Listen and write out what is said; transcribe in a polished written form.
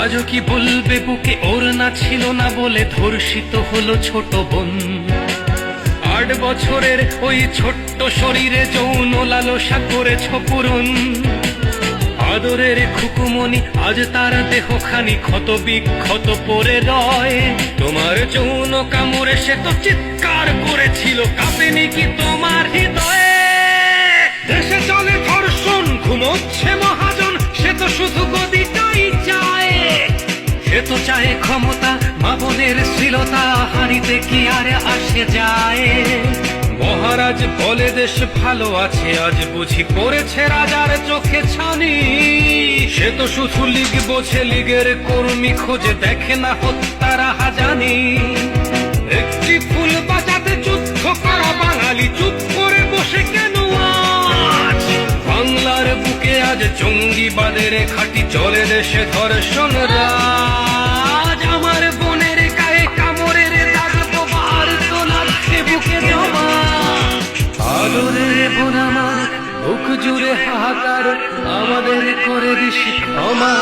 আজও কি বলবে বুকে ওর না ছিল না বলে ধর্ষিত হলো ছোট বোন। 8 বছরের ওই ছোট্ট শরীরে যৌন লালসা করেছ পূরণ। আদরের খুকুমনি আজ তার দেহখানি ক্ষত বিক্ষত পড়ে রয়। তোমার যৌন কামড়ে সে তো চিৎকার করেছিল, কাঁপেনি কি তোমার হৃদয়ে? দেশে চলে ধর্ষণ, ঘুমোচ্ছে মহাজন, সে তো শুধু গদিটাই চায়। সে তো চায় ক্ষমতা, মা বোনের শ্লীলতা, হারিতে কি আর আসে যায়? মহারাজ বলে দেশ ভালো আছে, আজ বুঝি পড়েছে রাজার চোখে ছানি। সে তো শুধু লীগ বোঝে, লীগের কর্মী খোঁজে, দেখে না হত্যার হাজানি। একটি ফুল বাজাতে যুদ্ধ করা বাঙালি চুপ করে বসে কেন আজ? বাংলার বুকে আজ জঙ্গিবাদের খাঁটি চলে, দেশে ধর্ষণ রাজ। আমার বোনের গায়ে কামড়ের দাগ তোমার তো লাগছে বুকে জমা। আদরের বোন আমার, বুক জুড়ে হাহাকার, আমাদের করে দিস ক্ষমা।